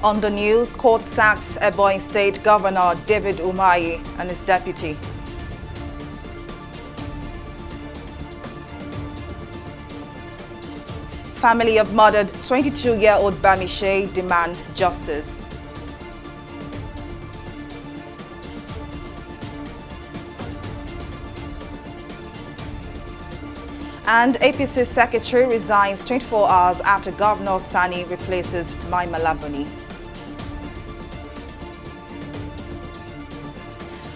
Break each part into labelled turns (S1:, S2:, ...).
S1: On the news, court sacks Ebonyi State Governor David Umahi and his deputy. Family of murdered 22-year-old Bamishi demand justice. And APC secretary resigns 24 hours after Governor Sani replaces Mai Malabuni.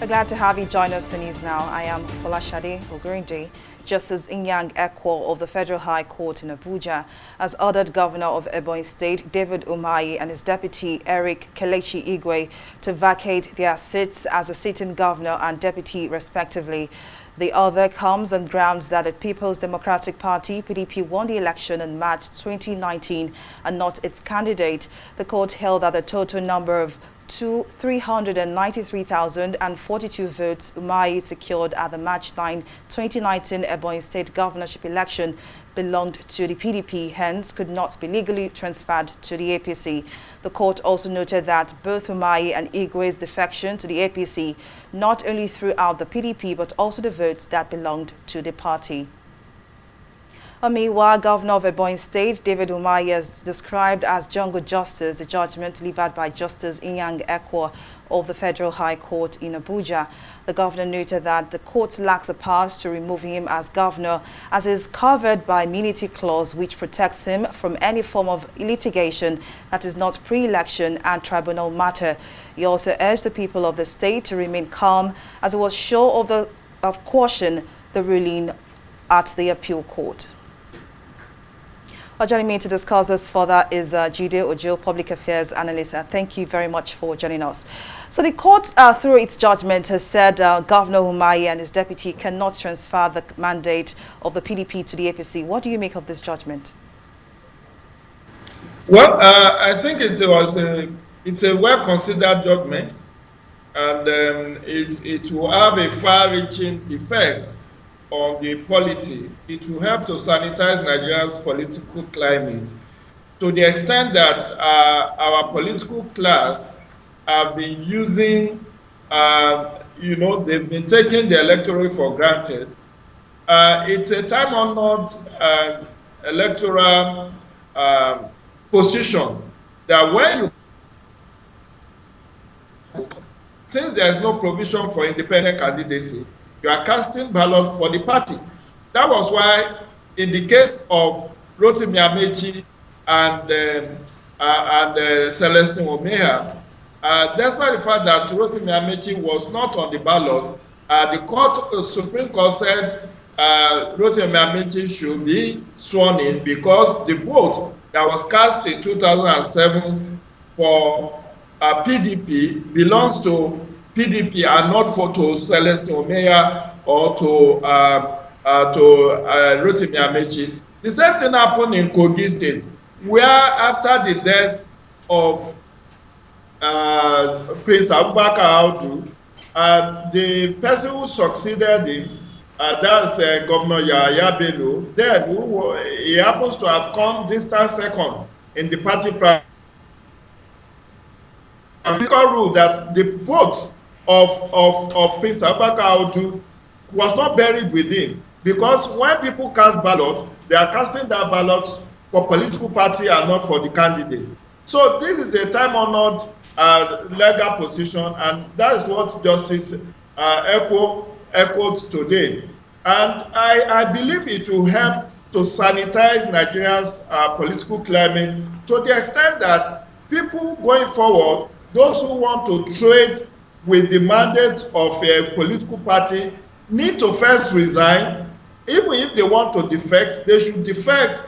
S1: We're glad to have you join us to News Now. I am Folashade Ogurinde. Justice Inyang Ekwo of the Federal High Court in Abuja has ordered Governor of Ebonyi State David Umahi and his deputy Eric Kelechi Igwe to vacate their seats as a sitting governor and deputy respectively. The order comes on grounds that the People's Democratic Party, PDP, won the election in March 2019 and not its candidate. The court held that the total number of 393,042 votes Umahi secured at the March 9, 2019 Ebonyi State governorship election belonged to the PDP, hence could not be legally transferred to the APC. The court also noted that both Umahi and Igwe's defection to the APC not only threw out the PDP but also the votes that belonged to the party. Meanwhile, Governor of Ebonyi State, David Umahi, has described as jungle justice the judgment delivered by Justice Inyang Ekwo of the Federal High Court in Abuja. The governor noted that the court lacks the powers to remove him as governor, as is covered by immunity clause which protects him from any form of litigation that is not pre-election and tribunal matter. He also urged the people of the state to remain calm as he was sure of caution the ruling at the appeal court. Joining me to discuss this further is Judy Ogill, Public Affairs Analyst. Thank you very much for joining us. So the court, through its judgment, has said Governor Umahi and his deputy cannot transfer the mandate of the PDP to the APC. What do you make of this judgment?
S2: Well, I think it's a well-considered judgment, and it will have a far-reaching effect on the polity. It will help to sanitize Nigeria's political climate to the extent that our political class have been using, they've been taking the electorate for granted. It's a time-honored electoral position that when since there is no provision for independent candidacy, you are casting ballot for the party. That was why, in the case of Rotimi Amechi and Celestine Omeha, despite the fact that Rotimi Amechi was not on the ballot, the Supreme Court said Rotimi Amechi should be sworn in because the vote that was cast in 2007 for PDP belongs to PDP and not to Celestine Omeya or to Rotimi Amechi. The same thing happened in Kogi State, where after the death of Prince Abubakar Audu, the person who succeeded him, that's Governor Yahaya Bello, then he happens to have come distant second in the party primary. Because rule that the vote of Prince Abubakar Audu was not buried with him, because when people cast ballot, they are casting that ballot for political party and not for the candidate. So this is a time-honored legal position, and that is what Justice echoed today. And I believe it will help to sanitize Nigeria's political climate to the extent that people going forward, those who want to trade with the mandate of a political party, need to first resign. Even if they want to defect, they should defect,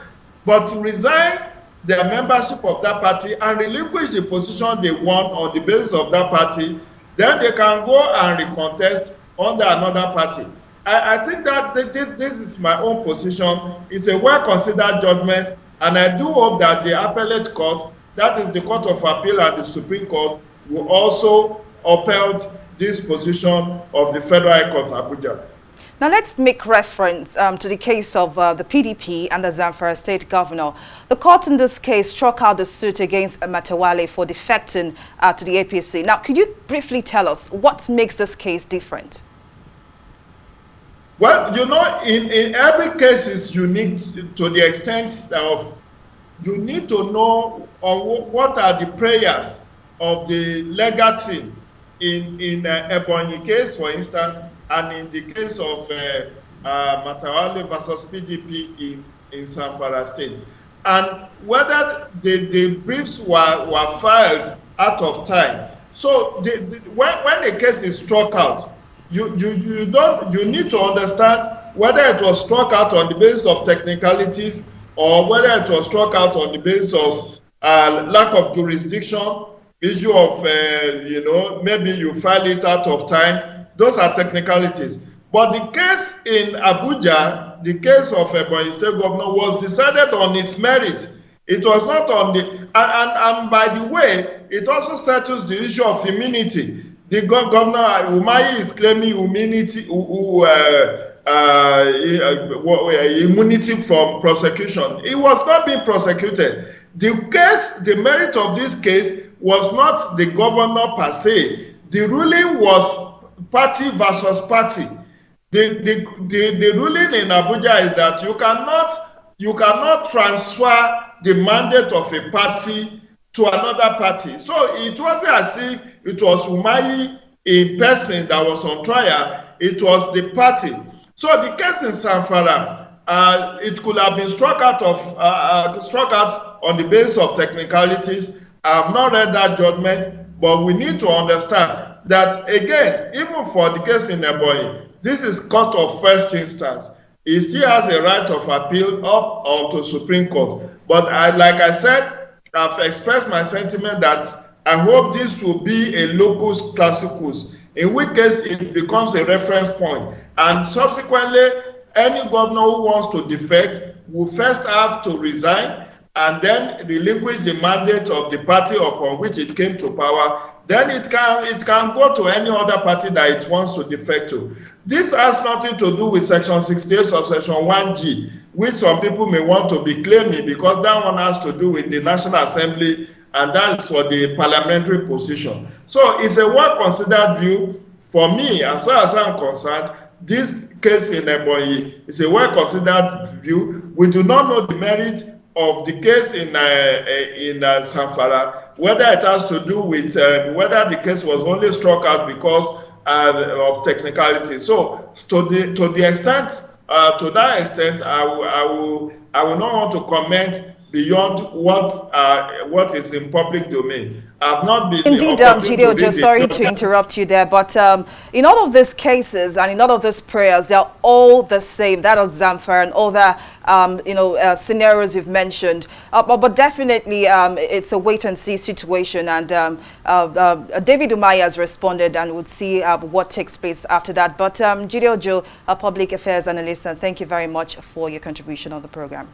S2: but resign their membership of that party and relinquish the position they want on the basis of that party then they can go and recontest under another party. I think that this is my own position. It's a well-considered judgment, and I do hope that the appellate court, that is the Court of Appeal and the Supreme Court, will also upheld this position of the Federal High Court, Abuja.
S1: Now let's make reference to the case of the PDP and the Zamfara State Governor. The court in this case struck out the suit against Matawale for defecting to the APC. Now, could you briefly tell us what makes this case different?
S2: Well, you know, in every case is unique to the extent of you need to know on what are the prayers of the legal team in Ebonyi case, for instance, and in the case of Matawale versus PDP in Zamfara State, and whether the briefs were filed out of time. So when a case is struck out, you need to understand whether it was struck out on the basis of technicalities or whether it was struck out on the basis of lack of jurisdiction, issue of you know, maybe you file it out of time. Those are technicalities. But the case in Abuja, the case of Ebonyi State Governor, was decided on its merit. It was not on the, and by the way, it also settles the issue of immunity. The governor Umahi is claiming immunity from prosecution. He was not being prosecuted. The case, the merit of this case was not the governor per se. The ruling was party versus party. The ruling in Abuja is that you cannot transfer the mandate of a party to another party. So it wasn't as if it was Umahi in person that was on trial, it was the party. So the case in Zamfara, it could have been struck out on the basis of technicalities. I have not read that judgment, but we need to understand that, again, even for the case in Ebonyi, this is court of first instance. He still has a right of appeal up onto Supreme Court. But like I said, I've expressed my sentiment that I hope this will be a locus classicus, in which case it becomes a reference point. And subsequently, any governor who wants to defect will first have to resign and then relinquish the mandate of the party upon which it came to power. Then it can go to any other party that it wants to defect to. This has nothing to do with Section 68 subsection 1G, which some people may want to be claiming, because that one has to do with the National Assembly, and that is for the parliamentary position. So it's a well-considered view. For me, as far as I'm concerned, this case in Ebonyi is a well-considered view. We do not know the merit of the case in Zamfara, whether it has to do with whether the case was only struck out because of technicality. So to that extent, I will not want to comment beyond what is in public domain. I've not been
S1: indeed, Judy Ogill, sorry to interrupt you there, but in all of these cases and in all of these prayers, they're all the same. That of Zamfara and other scenarios you've mentioned, but definitely it's a wait and see situation, and David Umahi has responded, and we'll see what takes place after that. But Judy Ogill, a public affairs analyst, and thank you very much for your contribution on the program.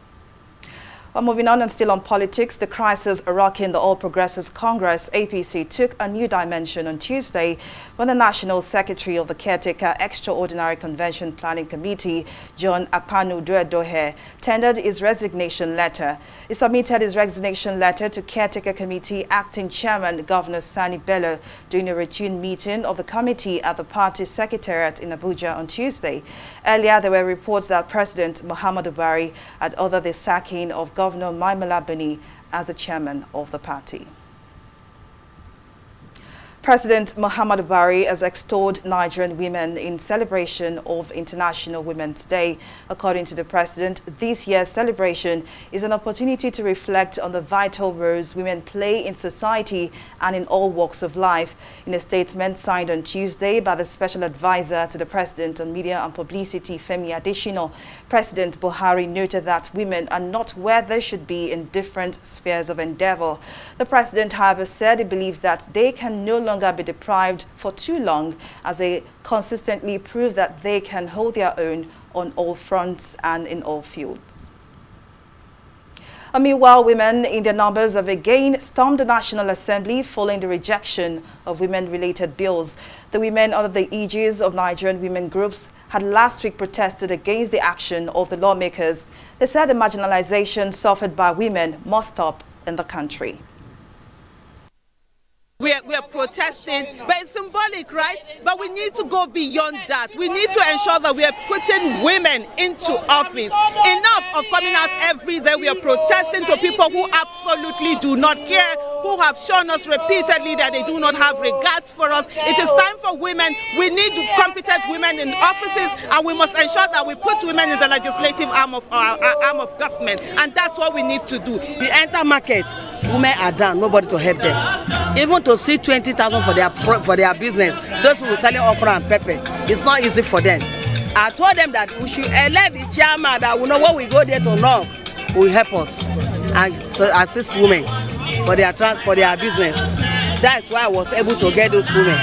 S1: Well, moving on and still on politics, the crisis rocking the All Progressives Congress, APC, took a new dimension on Tuesday when the National Secretary of the Caretaker Extraordinary Convention Planning Committee, John Akpanu Duedohe, tendered his resignation letter. He submitted his resignation letter to Caretaker Committee Acting Chairman Governor Sani Bello during a routine meeting of the committee at the party secretariat in Abuja on Tuesday. Earlier, there were reports that President Muhammadu Buhari had ordered the sacking of Governor Maimala Buni as the chairman of the party. President Muhammadu Buhari has extolled Nigerian women in celebration of International Women's Day. According to the president, this year's celebration is an opportunity to reflect on the vital roles women play in society and in all walks of life. In a statement signed on Tuesday by the special advisor to the president on media and publicity, Femi Adesina, President Buhari noted that women are not where they should be in different spheres of endeavor. The president, however, said he believes that they can no longer longer be deprived for too long, as they consistently prove that they can hold their own on all fronts and in all fields. Meanwhile, women in their numbers have again stormed the National Assembly following the rejection of women-related bills. The women under the aegis of Nigerian women groups had last week protested against the action of the lawmakers. They said the marginalization suffered by women must stop in the country.
S3: We are protesting, but it's symbolic, right? But we need to go beyond that. We need to ensure that we are putting women into office. Enough of coming out every day. We are protesting to people who absolutely do not care, who have shown us repeatedly that they do not have regards for us. It is time for women. We need competent women in offices, and we must ensure that we put women in the legislative arm of government, and that's what we need to do.
S4: We enter market, women are down, nobody to help them. Even to see 20,000 for their business, those who are selling okra and pepper, it's not easy for them. I told them that we should elect the chairman that we know when we go there to knock will help us and assist women for their business. That's why I was able to get those women.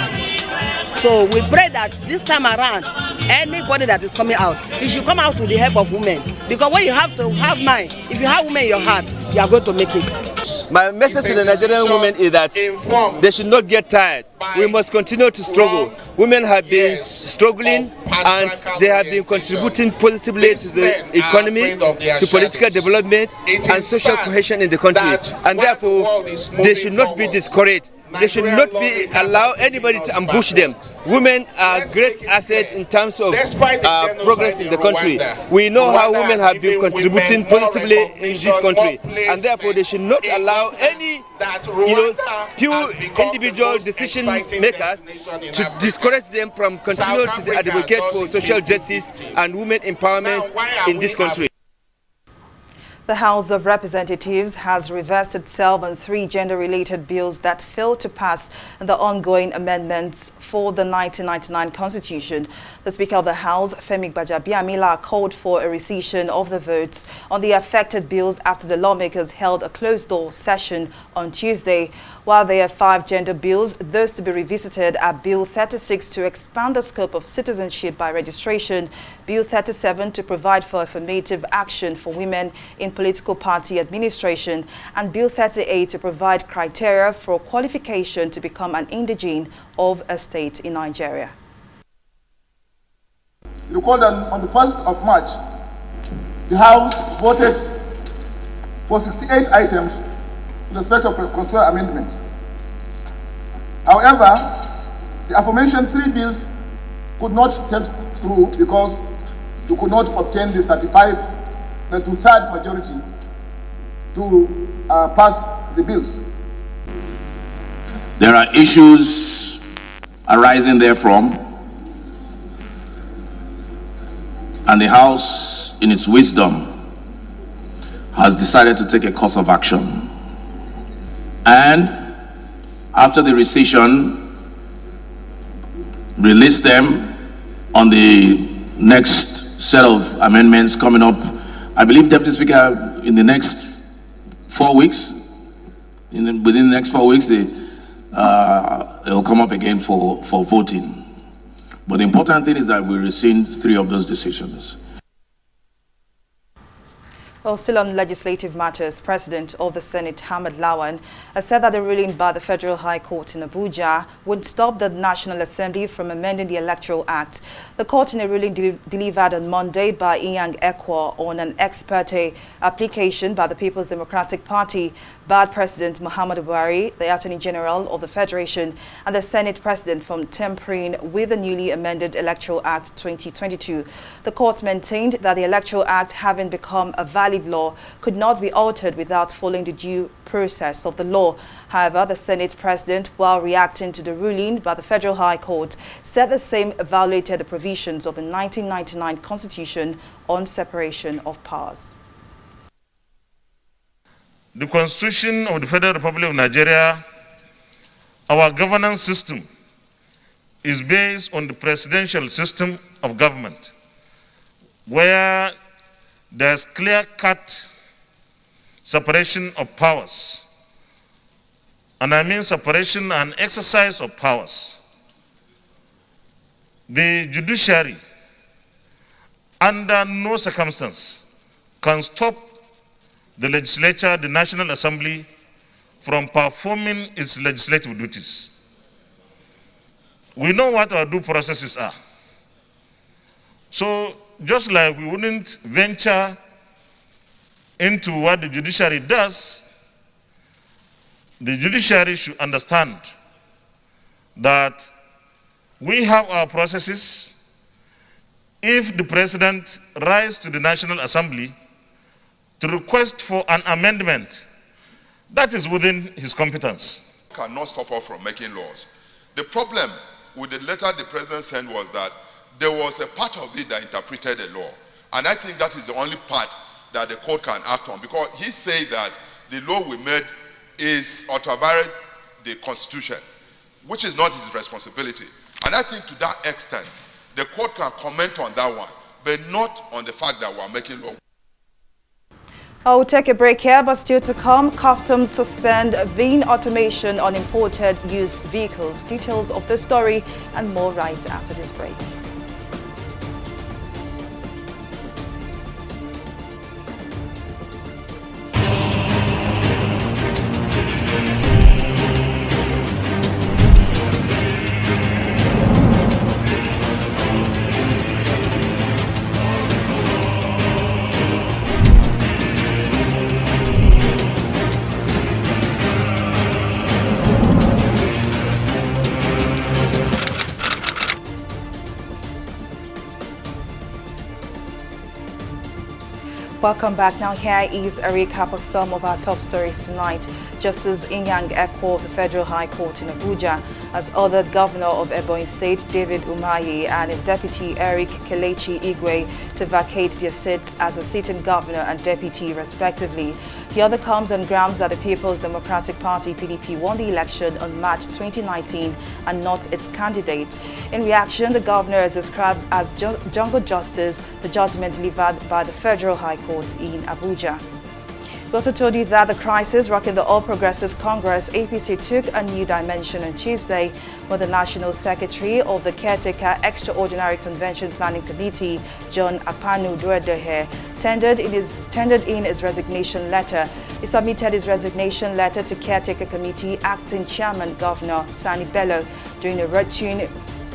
S4: So we pray that this time around, anybody that is coming out, you should come out to the help of women. Because when you have to have mind, if you have women in your heart, you are going to make it.
S5: My message to the Nigerian women is that they should not get tired. We must continue to struggle. Women have been struggling and they have been contributing positively to the economy, to political development and social cohesion in the country. And therefore, they should not be discouraged. They should not be allow anybody to ambush them. Women are great assets in terms of progress in the country. We know how women have been contributing positively in this country, and therefore they should not allow any few individual decision makers to discourage them from continuing to advocate for social justice and women empowerment in this country.
S1: The House of Representatives has reversed itself on 3 gender-related bills that failed to pass the ongoing amendments for the 1999 Constitution. The Speaker of the House, Femi Gbajabiamila, called for a rescission of the votes on the affected bills after the lawmakers held a closed-door session on Tuesday. While there are 5 gender bills, those to be revisited are Bill 36 to expand the scope of citizenship by registration, Bill 37 to provide for affirmative action for women in political party administration, and Bill 38 to provide criteria for qualification to become an indigene of a state in Nigeria.
S6: You recall that on the 1st of March, the House voted for 68 items in respect of a constitutional amendment. However, the aforementioned 3 bills could not step through because you could not obtain the 2/3 majority to pass the bills.
S7: There are issues arising therefrom, and the House, in its wisdom, has decided to take a course of action. And after the rescission, release them on the next set of amendments coming up. I believe, Deputy Speaker, in the next 4 weeks, within the next 4 weeks, they will come up again for voting. But the important thing is that we rescind 3 of those decisions.
S1: Well, still on legislative matters, President of the Senate, Hamad Lawan, has said that the ruling by the Federal High Court in Abuja would stop the National Assembly from amending the Electoral Act. The court, in a ruling delivered on Monday by Inyang Ekwo on an ex parte application by the People's Democratic Party, barred President Muhammadu Buhari, the Attorney General of the Federation, and the Senate President from tampering with the newly amended Electoral Act 2022. The court maintained that the Electoral Act, having become a valid law, could not be altered without following the due process of the law. However, the Senate President, while reacting to the ruling by the Federal High Court, said the same violated the provisions of the 1999 Constitution on separation of powers.
S8: The Constitution of the Federal Republic of Nigeria, our governance system, is based on the presidential system of government, where there's clear-cut separation of powers and I mean separation and exercise of powers. The judiciary, under no circumstance, can stop the legislature, the National Assembly, from performing its legislative duties. We know what our due processes are. So just like we wouldn't venture into what the judiciary does, the judiciary should understand that we have our processes. If the president writes to the National Assembly to request for an amendment, that is within his competence.
S9: Cannot stop us from making laws. The problem with the letter the president sent was that there was a part of it that interpreted the law. And I think that is the only part that the court can act on, because he said that the law we made is ultraviolate the Constitution, which is not his responsibility. And I think to that extent, the court can comment on that one, but not on the fact that we're making law.
S1: I'll take a break here, but still to come, customs suspend VIN automation on imported used vehicles. Details of the story and more right after this break. Welcome back. Now here is a recap of some of our top stories tonight. Justice Inyang Ekwo of the Federal High Court in Abuja has ordered Governor of Ebonyi State David Umahi and his deputy Eric Kelechi Igwe to vacate their seats as a sitting governor and deputy respectively. The order comes on grounds that the People's Democratic Party (PDP) won the election on March 2019 and not its candidate. In reaction, the governor is described as jungle justice, the judgment delivered by the Federal High Court in Abuja. We also told you that the crisis rocking the All Progressives Congress (APC) took a new dimension on Tuesday when the National Secretary of the Caretaker Extraordinary Convention Planning Committee, John Apanu Duedehe, tendered in his resignation letter. He submitted his resignation letter to Caretaker Committee Acting Chairman Governor Sani Bello during a routine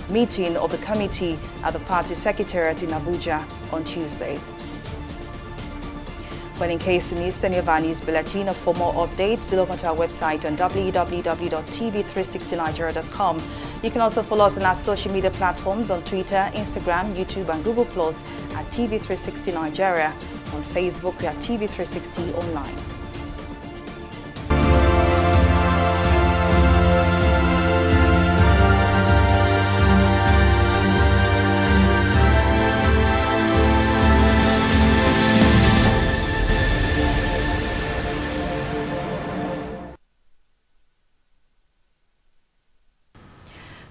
S1: meeting of the committee at the party secretariat in Abuja on Tuesday. When in case you missed any of our news bulletin or for more updates, do log onto our website on www.tv360nigeria.com. You can also follow us on our social media platforms on Twitter, Instagram, YouTube and Google Plus at TV360 Nigeria. On Facebook, we are TV360 Online.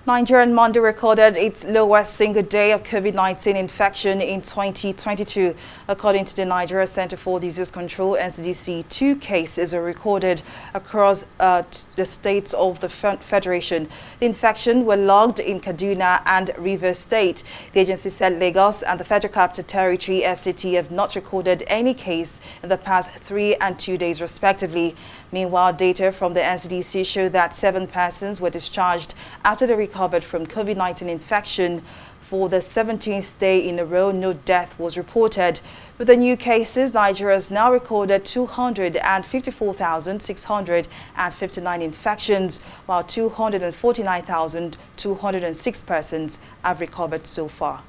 S1: Nigerian Monday recorded its lowest single day of COVID-19 infection in 2022. According to the Nigeria Center for Disease Control, NCDC, 2 cases are recorded across the states of the Federation. The infection were logged in Kaduna and Rivers State. The agency said Lagos and the Federal Capital Territory, FCT, have not recorded any case in the past 3 and 2 days, respectively. Meanwhile, data from the NCDC show that 7 persons were discharged after they recovered from COVID-19 infection. For the 17th day in a row, no death was reported. With the new cases, Nigeria has now recorded 254,659 infections, while 249,206 persons have recovered so far.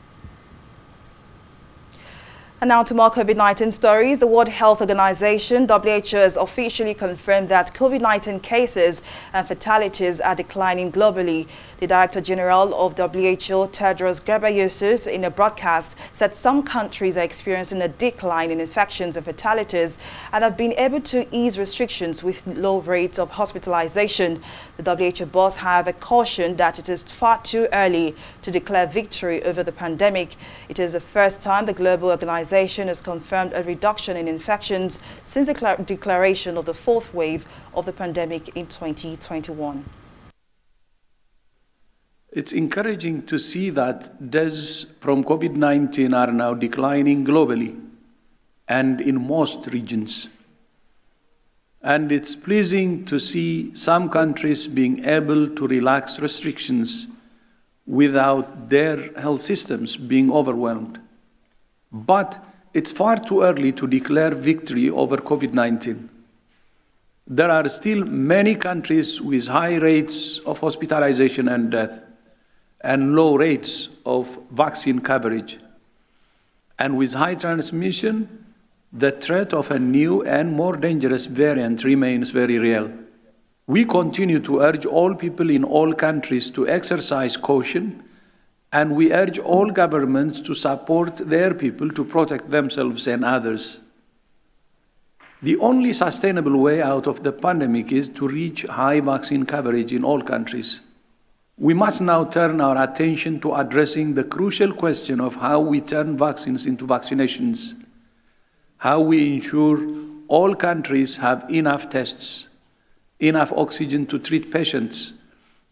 S1: And now to more COVID-19 stories. The World Health Organization, WHO, has officially confirmed that COVID-19 cases and fatalities are declining globally. The Director General of WHO, Tedros Ghebreyesus, in a broadcast said some countries are experiencing a decline in infections and fatalities and have been able to ease restrictions with low rates of hospitalization. The WHO boss, however, cautioned that it is far too early to declare victory over the pandemic. It is the first time the global organization Organization has confirmed a reduction in infections since the declaration of the fourth wave of the pandemic in 2021.
S10: It's encouraging to see that deaths from COVID-19 are now declining globally and in most regions. And it's pleasing to see some countries being able to relax restrictions without their health systems being overwhelmed. But it's far too early to declare victory over COVID-19. There are still many countries with high rates of hospitalization and death, and low rates of vaccine coverage. And with high transmission, the threat of a new and more dangerous variant remains very real. We continue to urge all people in all countries to exercise caution, and we urge all governments to support their people to protect themselves and others. The only sustainable way out of the pandemic is to reach high vaccine coverage in all countries. We must now turn our attention to addressing the crucial question of how we turn vaccines into vaccinations, how we ensure all countries have enough tests, enough oxygen to treat patients,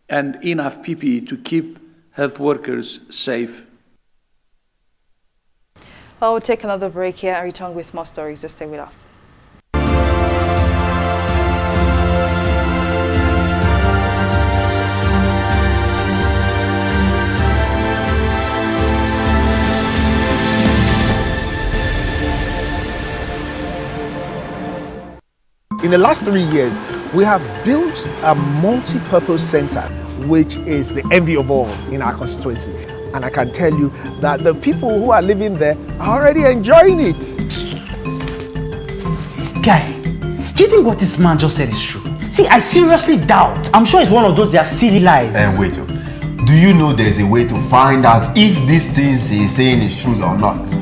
S10: and enough PPE to keep health workers safe.
S1: We'll take another break here and return with more stories. Just stay with us.
S11: In the last 3 years, we have built a multi-purpose center, which is the envy of all in our constituency. And I can tell you that the people who are living there are already enjoying it.
S12: Guy, do you think what this man just said is true? See, I seriously doubt. I'm sure it's one of those their silly lies.
S13: And wait, do you know there's a way to find out if these things he's saying is true or not?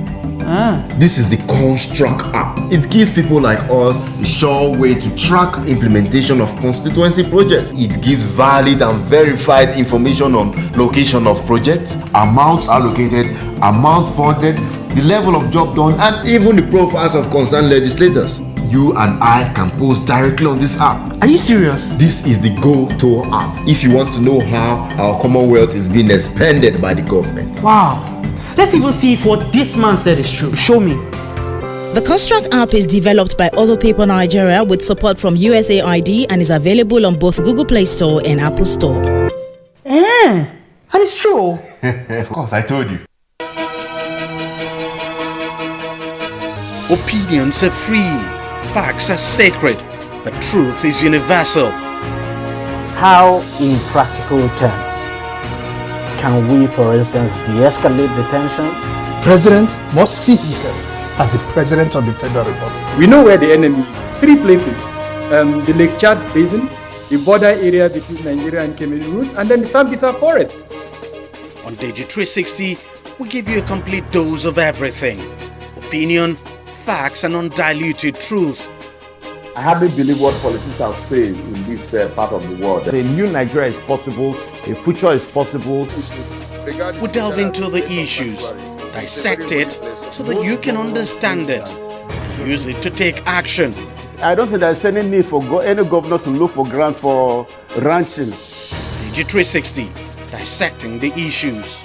S13: This is the Construct app. It gives people like us a sure way to track implementation of constituency projects. It gives valid and verified information on location of projects, amounts allocated, amount funded, the level of job done, and even the profiles of concerned legislators. You and I can post directly on this app.
S12: Are you serious?
S13: This is the Go-To app if you want to know how our Commonwealth is being expanded by the government.
S12: Wow. Let's even see if what this man said is true. Show me.
S14: The Construct app is developed by Other People Nigeria with support from USAID and is available on both Google Play Store and Apple Store.
S12: And it's true.
S13: Of course, I told you.
S15: Opinions are free, facts are sacred, but truth is universal.
S12: How, in practical terms, can we, for instance, de-escalate the tension?
S11: President must see himself as the President of the Federal Republic.
S16: We know where the enemy is. 3 places. The Lake Chad Basin, the border area between Nigeria and Cameroon, and then the Sambisa Forest.
S15: On TV360, we give you a complete dose of everything. Opinion, facts, and undiluted truth.
S17: I hardly believe what politicians are saying in this part of the world.
S11: A new Nigeria is possible, a future is possible.
S15: We delve into the issues, dissect it so that you can understand it, use it to take action.
S11: I don't think there's any need for any governor to look for grant for ranching.
S15: TV360, dissecting the issues.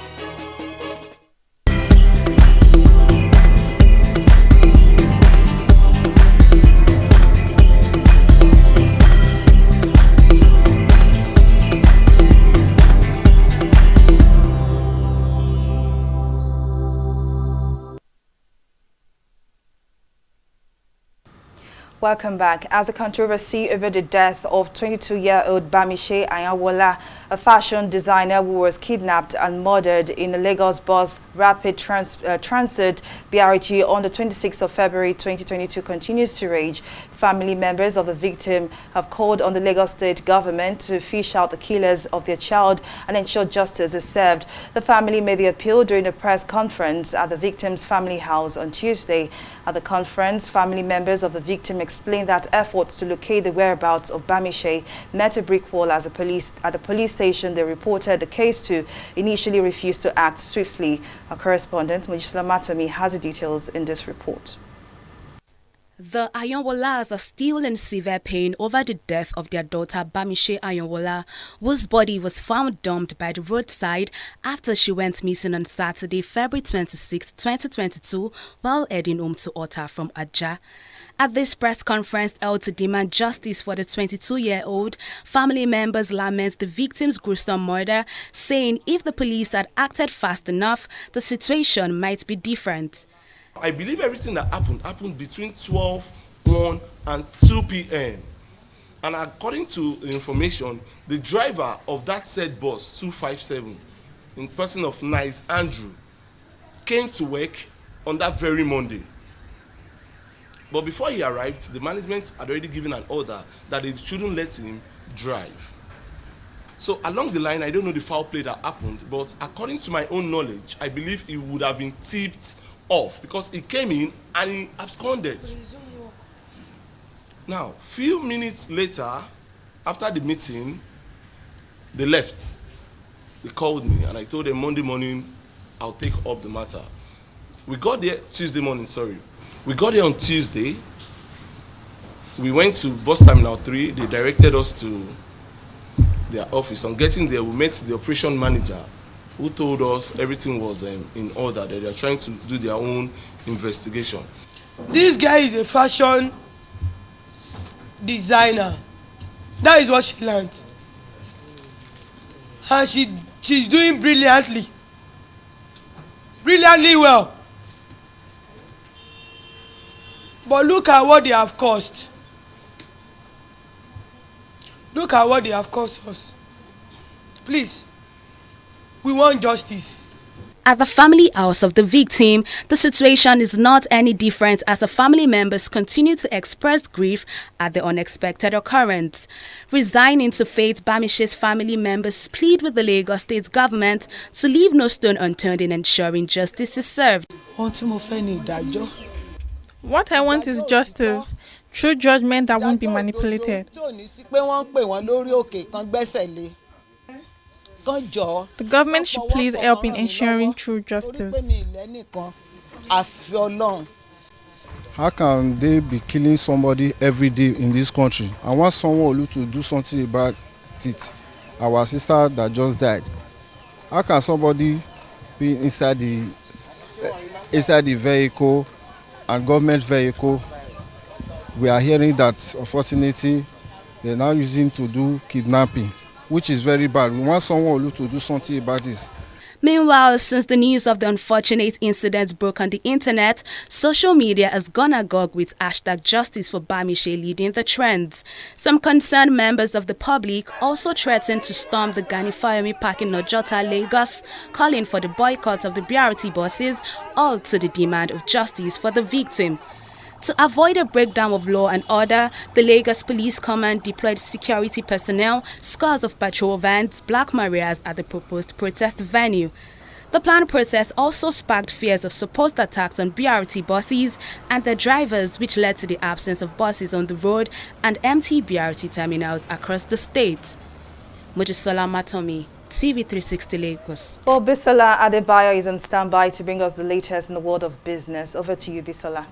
S1: Welcome back. As the controversy over the death of 22-year-old Bamishi Ayanwala, a fashion designer who was kidnapped and murdered in the Lagos bus Rapid Transit BRT on the 26th of February 2022 continues to rage, family members of the victim have called on the Lagos state government to fish out the killers of their child and ensure justice is served. The family made the appeal during a press conference at the victim's family house on Tuesday. At the conference, family members of the victim explained that efforts to locate the whereabouts of Bamishi met a brick wall at the police station they reported the case to initially refused to act swiftly. Our correspondent, Mojisola Matomi, has the details in this report.
S18: The Ayanwalas are still in severe pain over the death of their daughter Bamishi Ayanwala, whose body was found dumped by the roadside after she went missing on Saturday, February 26, 2022, while heading home to Ota from Ajah. At this press conference held to demand justice for the 22-year-old, family members lament the victim's gruesome murder, saying if the police had acted fast enough, the situation might be different.
S19: I believe everything that happened between 12, 1 and 2 p.m. And according to the information, the driver of that said bus, 257, in person of Nice Andrew, came to work on that very Monday. But before he arrived, the management had already given an order that they shouldn't let him drive. So along the line, I don't know the foul play that happened, but according to my own knowledge, I believe he would have been tipped off because he came in and he absconded. Now, few minutes later, after the meeting, they left. They called me and I told them Monday morning, I'll take up the matter. We got there Tuesday morning, We got there on Tuesday. We went to bus terminal 3. They directed us to their office. On getting there, we met the operation manager who told us everything was in order, that they are trying to do their own investigation.
S20: This guy is a fashion designer. That is what she learned. And she's doing brilliantly. Brilliantly well. But look at what they have cost. Look at what they have cost us. Please, we want justice.
S18: At the family house of the victim, the situation is not any different as the family members continue to express grief at the unexpected occurrence. Resigning to fate, Bamishi's family members plead with the Lagos state government to leave no stone unturned in ensuring justice is served.
S21: What I want is justice, true judgment that won't be manipulated. The government should please help in ensuring true justice.
S22: How can they be killing somebody every day in this country? I want someone to do something about it. Our sister that just died. How can somebody be inside the vehicle and government vehicle? We are hearing that unfortunately they're now using to do kidnapping, which is very bad. We want someone to do something about this.
S18: Meanwhile, since the news of the unfortunate incident broke on the internet, social media has gone agog with #Justice for Bamishi leading the trends. Some concerned members of the public also threatened to storm the Gani Fayomi Park in Ojota, Lagos, calling for the boycott of the BRT buses, all to the demand of justice for the victim. To avoid a breakdown of law and order, the Lagos Police Command deployed security personnel, scores of patrol vans, Black Marias at the proposed protest venue. The planned protest also sparked fears of supposed attacks on BRT buses and their drivers, which led to the absence of buses on the road and empty BRT terminals across the state. Mojisola Matomi, TV360 Lagos.
S1: Well, Bisola Adebayo is on standby to bring us the latest in the world of business. Over to you, Bisola.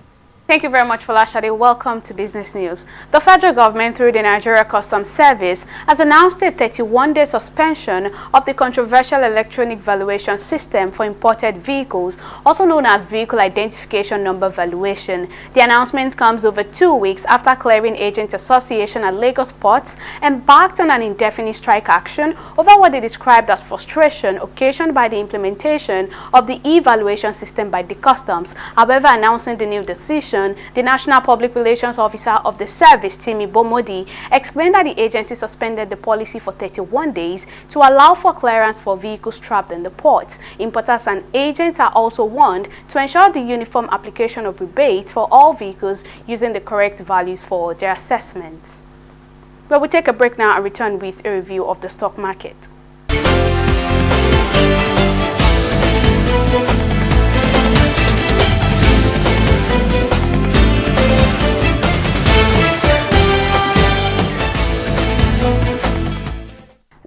S23: Thank you very much, Folashade. Welcome to Business News. The federal government, through the Nigeria Customs Service, has announced a 31-day suspension of the controversial electronic valuation system for imported vehicles, also known as Vehicle Identification Number Valuation. The announcement comes over 2 weeks after Clearing Agents Association at Lagos Ports embarked on an indefinite strike action over what they described as frustration occasioned by the implementation of the e-valuation system by the Customs. However, announcing the new decision, the National Public Relations Officer of the service, Timi Bomodi, explained that the agency suspended the policy for 31 days to allow for clearance for vehicles trapped in the ports. Importers and agents are also warned to ensure the uniform application of rebates for all vehicles using the correct values for their assessments. Well, we'll take a break now and return with a review of the stock market.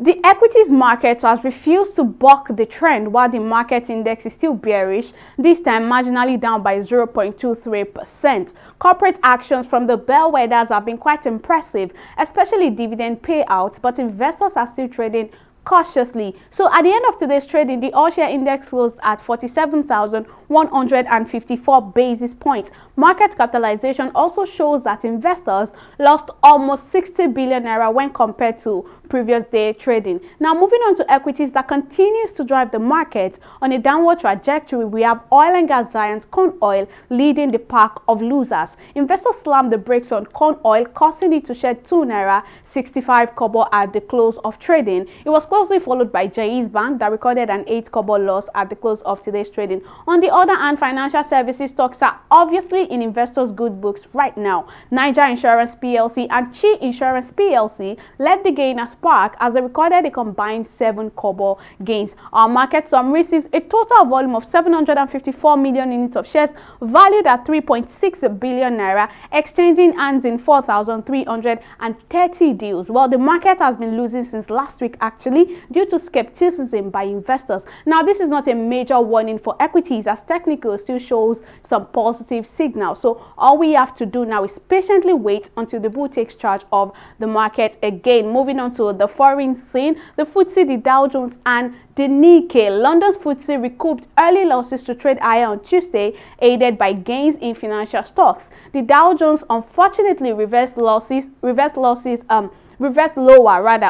S23: The equities market has refused to buck the trend while the market index is still bearish, this time marginally down by 0.23%. Corporate actions from the bellwethers have been quite impressive, especially dividend payouts, but investors are still trading cautiously. So at the end of today's trading, the all-share index closed at 47,154 basis points. Market capitalization also shows that investors lost almost 60 billion naira when compared to previous day trading. Now moving on to equities that continues to drive the market on a downward trajectory, we have oil and gas giant corn oil leading the pack of losers. Investors slammed the brakes on corn oil, causing it to shed 2 naira 65 kobo at the close of trading. It was closely followed by Jaiz Bank that recorded an 8 kobo loss at the close of today's trading. On the other hand, financial services stocks are obviously in investors' good books right now. Niger Insurance PLC and Chi Insurance PLC led the gain as Spark as they recorded a combined 7 kobo gains. Our market summary sees a total volume of 754 million units of shares valued at 3.6 billion naira, exchanging hands in 4,330 deals. Well, the market has been losing since last week actually due to skepticism by investors. Now, this is not a major warning for equities as technical still shows some positive signals. So all we have to do now is patiently wait until the bull takes charge of the market again. Moving on to the foreign scene, the FTSE, the Dow Jones and the Nikkei. London's FTSE recouped early losses to trade higher on Tuesday, aided by gains in financial stocks. The Dow Jones unfortunately reversed lower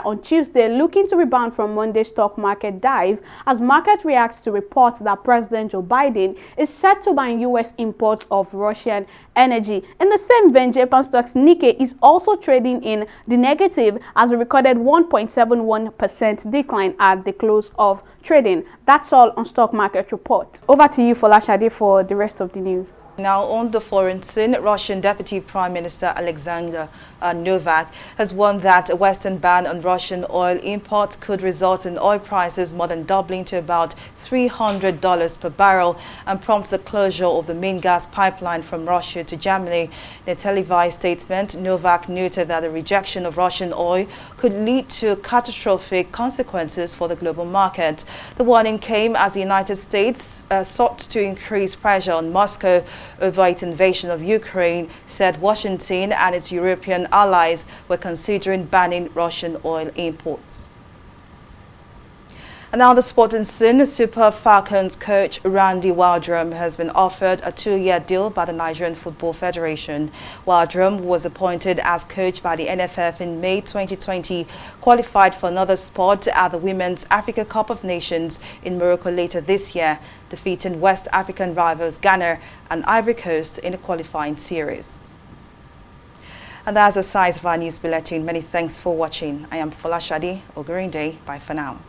S23: on Tuesday, looking to rebound from Monday's stock market dive as market reacts to reports that President Joe Biden is set to ban U.S. imports of Russian energy. In the same vein, Japan stocks Nikkei is also trading in the negative as it recorded 1.71% decline at the close of trading. That's all on stock market report. Over to you, Folashade, for the rest of the news.
S1: Now on the foreign scene, Russian Deputy Prime Minister Alexander Novak has warned that a Western ban on Russian oil imports could result in oil prices more than doubling to about $300 per barrel and prompt the closure of the main gas pipeline from Russia to Germany. In a televised statement, Novak noted that the rejection of Russian oil could lead to catastrophic consequences for the global market. The warning came as the United States sought to increase pressure on Moscow over its invasion of Ukraine, said Washington and its European allies were considering banning Russian oil imports. And now the sporting scene, Super Falcons coach Randy Waldrum has been offered a 2-year deal by the Nigerian Football Federation. Waldrum was appointed as coach by the NFF in May 2020, qualified for another spot at the Women's Africa Cup of Nations in Morocco later this year, defeating West African rivals Ghana and Ivory Coast in the qualifying series. And that's the size of our news bulletin. Many thanks for watching. I am Folashade Ogurinde. Bye for now.